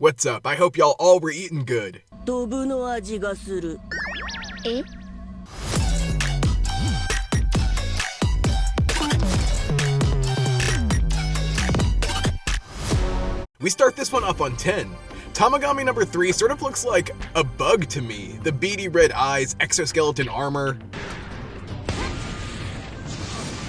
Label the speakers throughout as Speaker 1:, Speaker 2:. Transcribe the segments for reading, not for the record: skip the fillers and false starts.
Speaker 1: What's up? I hope y'all all were eating good.
Speaker 2: ドブの味がする。え?
Speaker 1: We start this one off on 10. Tamagami number 3 sort of looks like a bug to me. The beady red eyes, exoskeleton armor.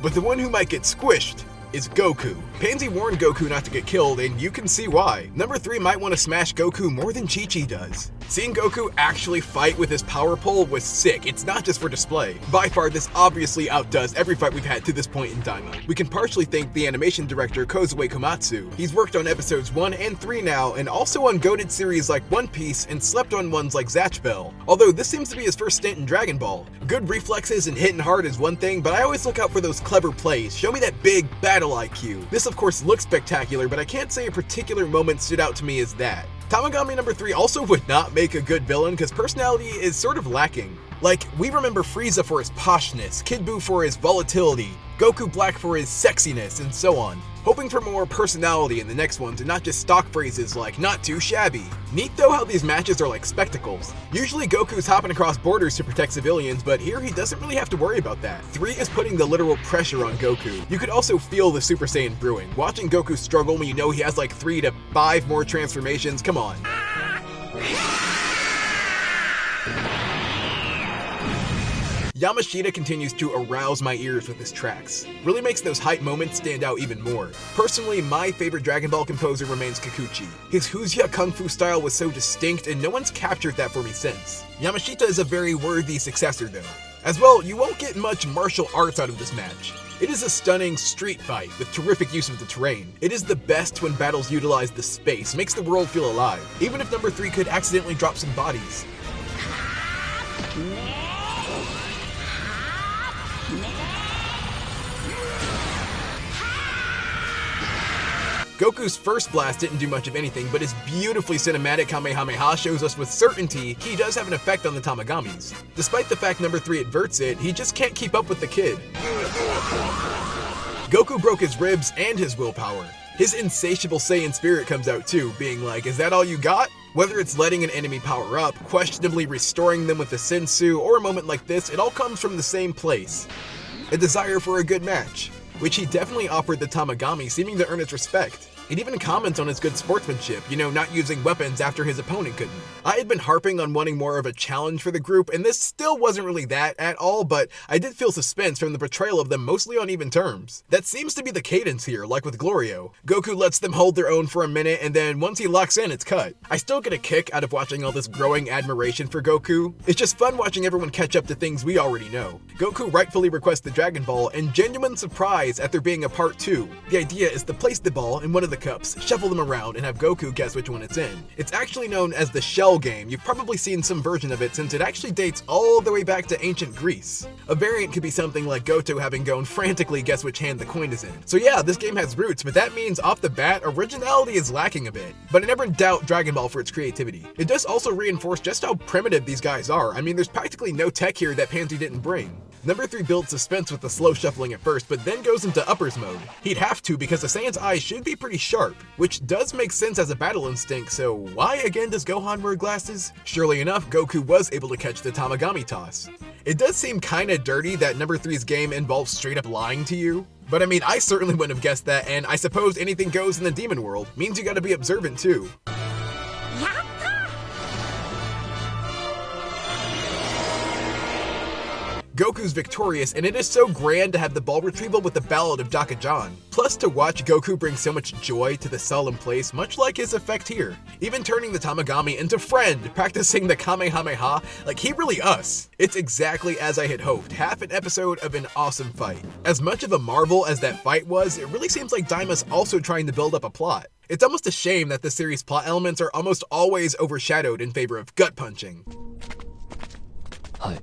Speaker 1: But the one who might get squished is Goku. Pansy warned Goku not to get killed, and you can see why. Number 3 might want to smash Goku more than Chi-Chi does. Seeing Goku actually fight with his power pole was sick. It's not just for display. By far, this obviously outdoes every fight we've had to this point in Daima. We can partially thank the animation director Kozue Komatsu. He's worked on episodes 1 and 3 now, and also on goated series like One Piece and slept on ones like Zatch Bell. Although this seems to be his first stint in Dragon Ball. Good reflexes and hitting hard is one thing, but I always look out for those clever plays. Show me that big battle IQ. This of course looks spectacular, but I can't say a particular moment stood out to me as that. Tamagami number 3 also would not make a good villain because personality is sort of lacking. Like, we remember Frieza for his poshness, Kid Buu for his volatility, Goku Black for his sexiness, and so on. Hoping for more personality in the next ones and not just stock phrases like not too shabby. Neat though how these matches are like spectacles. Usually Goku's hopping across borders to protect civilians, but here he doesn't really have to worry about that. 3 is putting the literal pressure on Goku. You could also feel the Super Saiyan brewing. Watching Goku struggle when you know he has like 3 to 5 more transformations, come on. Yamashita continues to arouse my ears with his tracks. Really makes those hype moments stand out even more. Personally, my favorite Dragon Ball composer remains Kikuchi. His Huzia Kung Fu style was so distinct and no one's captured that for me since. Yamashita is a very worthy successor though. As well, you won't get much martial arts out of this match. It is a stunning street fight with terrific use of the terrain. It is the best when battles utilize the space, makes the world feel alive, even if number 3 could accidentally drop some bodies. Goku's first blast didn't do much of anything, but his beautifully cinematic Kamehameha shows us with certainty he does have an effect on the Tamagamis. Despite the fact number 3 adverts it, he just can't keep up with the kid. Goku broke his ribs and his willpower. His insatiable Saiyan spirit comes out too, being like, is that all you got? Whether it's letting an enemy power up, questionably restoring them with a sensu, or a moment like this, it all comes from the same place. A desire for a good match, which he definitely offered the Tamagami, seeming to earn its respect. It even comments on his good sportsmanship, not using weapons after his opponent couldn't. I had been harping on wanting more of a challenge for the group, and this still wasn't really that at all, but I did feel suspense from the portrayal of them mostly on even terms. That seems to be the cadence here, like with Glorio. Goku lets them hold their own for a minute, and then once he locks in, it's cut. I still get a kick out of watching all this growing admiration for Goku. It's just fun watching everyone catch up to things we already know. Goku rightfully requests the Dragon Ball, and genuine surprise at there being a part 2. The idea is to place the ball in one of the cups, shuffle them around, and have Goku guess which one it's in. It's actually known as the shell game. You've probably seen some version of it since it actually dates all the way back to ancient Greece. A variant could be something like Goto having gone frantically guess which hand the coin is in. So yeah, this game has roots, but that means off the bat, originality is lacking a bit. But I never doubt Dragon Ball for its creativity. It does also reinforce just how primitive these guys are. I mean, there's practically no tech here that Pansy didn't bring. Number 3 builds suspense with the slow shuffling at first, but then goes into uppers mode. He'd have to because the Saiyan's eyes should be pretty sharp, which does make sense as a battle instinct, so why again does Gohan wear glasses? Surely enough, Goku was able to catch the Tamagami toss. It does seem kinda dirty that number 3's game involves straight up lying to you. But I mean, I certainly wouldn't have guessed that, and I suppose anything goes in the demon world. Means you gotta be observant too. Goku's victorious, and it is so grand to have the ball retrieval with the Ballad of Dakajan. Plus, to watch Goku bring so much joy to the solemn place, much like his effect here. Even turning the Tamagami into friend, practicing the Kamehameha, like he really us. It's exactly as I had hoped, half an episode of an awesome fight. As much of a marvel as that fight was, it really seems like Daima's also trying to build up a plot. It's almost a shame that the series' plot elements are almost always overshadowed in favor of gut punching.
Speaker 3: Hi.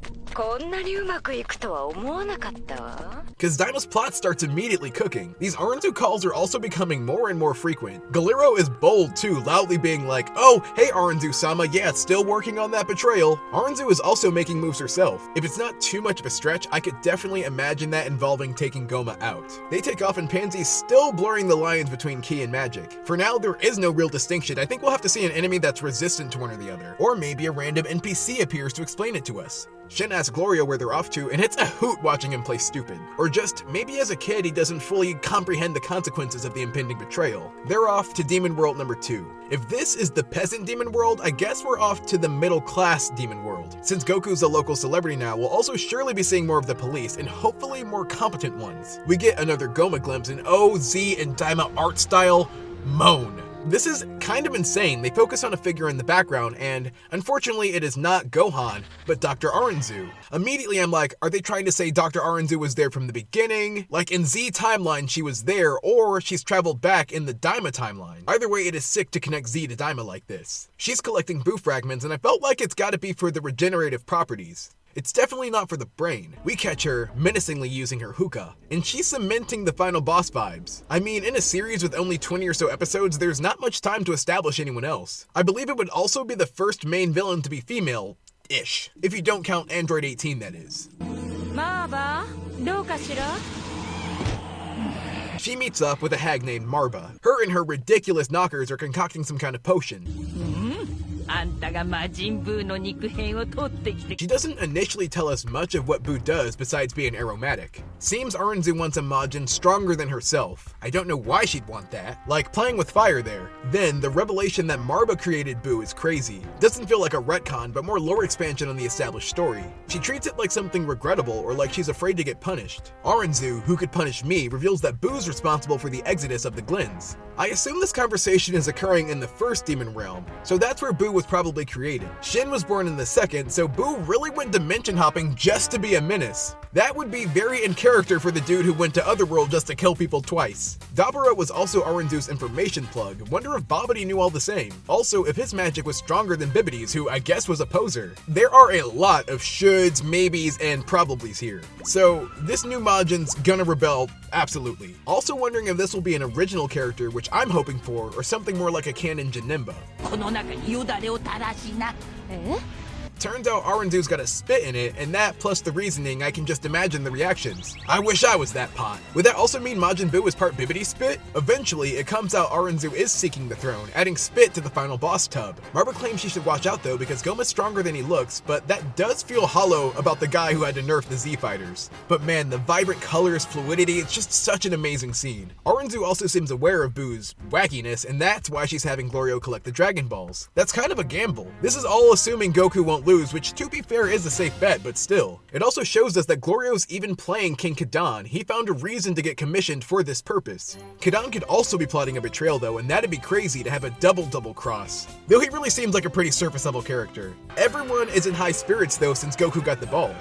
Speaker 1: Because Daima's plot starts immediately cooking. These Arinsu calls are also becoming more and more frequent. Galero is bold too, loudly being like, "Oh, hey Arinsu-sama, yeah, still working on that betrayal." Arinsu is also making moves herself. If it's not too much of a stretch, I could definitely imagine that involving taking Goma out. They take off and Pansy's still blurring the lines between ki and magic. For now, there is no real distinction. I think we'll have to see an enemy that's resistant to one or the other. Or maybe a random NPC appears to explain it to us. Shin asks Gloria where they're off to, and it's a hoot watching him play stupid. Or just, maybe as a kid he doesn't fully comprehend the consequences of the impending betrayal. They're off to Demon World number 2. If this is the peasant demon world, I guess we're off to the middle class demon world. Since Goku's a local celebrity now, we'll also surely be seeing more of the police, and hopefully more competent ones. We get another Goma glimpse, and Z and Daima art style, moan. This is kind of insane. They focus on a figure in the background, and unfortunately it is not Gohan, but Dr. Arinsu. Immediately I'm like, are they trying to say Dr. Arinsu was there from the beginning? Like in Z timeline she was there, or she's traveled back in the Daima timeline. Either way, it is sick to connect Z to Daima like this. She's collecting BUU fragments, and I felt like it's gotta be for the regenerative properties. It's definitely not for the brain. We catch her menacingly using her hookah, and she's cementing the final boss vibes. I mean, in a series with only 20 or so episodes, there's not much time to establish anyone else. I believe it would also be the first main villain to be female-ish, if you don't count Android 18, that is. She meets up with a hag named Marba. Her and her ridiculous knockers are concocting some kind of potion. She doesn't initially tell us much of what BUU does besides being aromatic. Seems Arinsu wants a Majin stronger than herself. I don't know why she'd want that. Like playing with fire there. Then the revelation that Marba created BUU is crazy. Doesn't feel like a retcon, but more lore expansion on the established story. She treats it like something regrettable or like she's afraid to get punished. Arinsu, who could punish me, reveals that BUU's responsible for the exodus of the Glens. I assume this conversation is occurring in the first demon realm, so that's where BUU was probably created. Shin was born in the second, so BUU really went dimension hopping just to be a menace. That would be very in character for the dude who went to Otherworld just to kill people twice. Dabura was also Arinsu's information plug. Wonder if Babidi knew all the same. Also, if his magic was stronger than Bibidi's, who I guess was a poser. There are a lot of shoulds, maybes, and probablys here. So, this new Majin's gonna rebel, absolutely. Also wondering if this will be an original character, which I'm hoping for, or something more like a canon Janemba. Turns out Arinsu's got a spit in it, and that plus the reasoning, I can just imagine the reactions. I wish I was that pot. Would that also mean Majin Buu is part Bibidi's spit? Eventually, it comes out Arinsu is seeking the throne, adding spit to the final boss tub. Marba claims she should watch out though because Goma's stronger than he looks, but that does feel hollow about the guy who had to nerf the Z fighters. But man, the vibrant colors, fluidity, it's just such an amazing scene. Arinsu also seems aware of Buu's wackiness, and that's why she's having Glorio collect the Dragon Balls. That's kind of a gamble. This is all assuming Goku won't lose, which to be fair is a safe bet, but still. It also shows us that Glorio's even playing King Kadan. He found a reason to get commissioned for this purpose. Kadan could also be plotting a betrayal though, and that'd be crazy to have a double cross. Though he really seems like a pretty surface level character. Everyone is in high spirits though since Goku got the ball.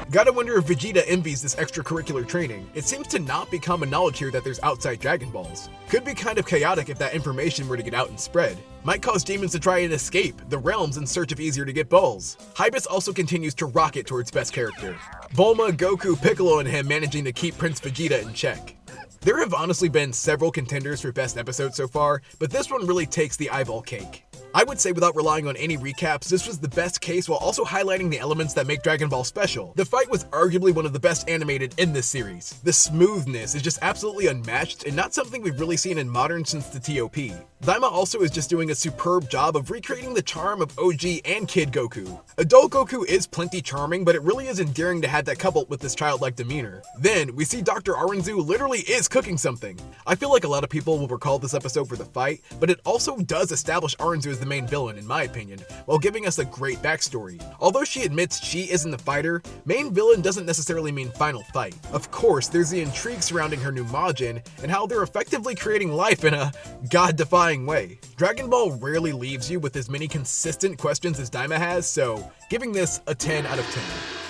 Speaker 1: Gotta wonder if Vegeta envies this extracurricular training. It seems to not be common knowledge here that there's outside Dragon Balls. Could be kind of chaotic if that information were to get out and spread. Might cause demons to try and escape the realms in search of easier to get balls. Hybis also continues to rocket towards best character. Bulma, Goku, Piccolo, and him managing to keep Prince Vegeta in check. There have honestly been several contenders for best episode so far, but this one really takes the eyeball cake. I would say without relying on any recaps, this was the best case while also highlighting the elements that make Dragon Ball special. The fight was arguably one of the best animated in this series. The smoothness is just absolutely unmatched and not something we've really seen in modern since the TOP. Daima also is just doing a superb job of recreating the charm of OG and Kid Goku. Adult Goku is plenty charming, but it really is endearing to have that coupled with this childlike demeanor. Then, we see Dr. Arinsu literally is cooking something. I feel like a lot of people will recall this episode for the fight, but it also does establish Arinsu as the main villain in my opinion, while giving us a great backstory. Although she admits she isn't the fighter, main villain doesn't necessarily mean final fight. Of course, there's the intrigue surrounding her new Majin, and how they're effectively creating life in a god-defying way. Dragon Ball rarely leaves you with as many consistent questions as Daima has, so giving this a 10 out of 10.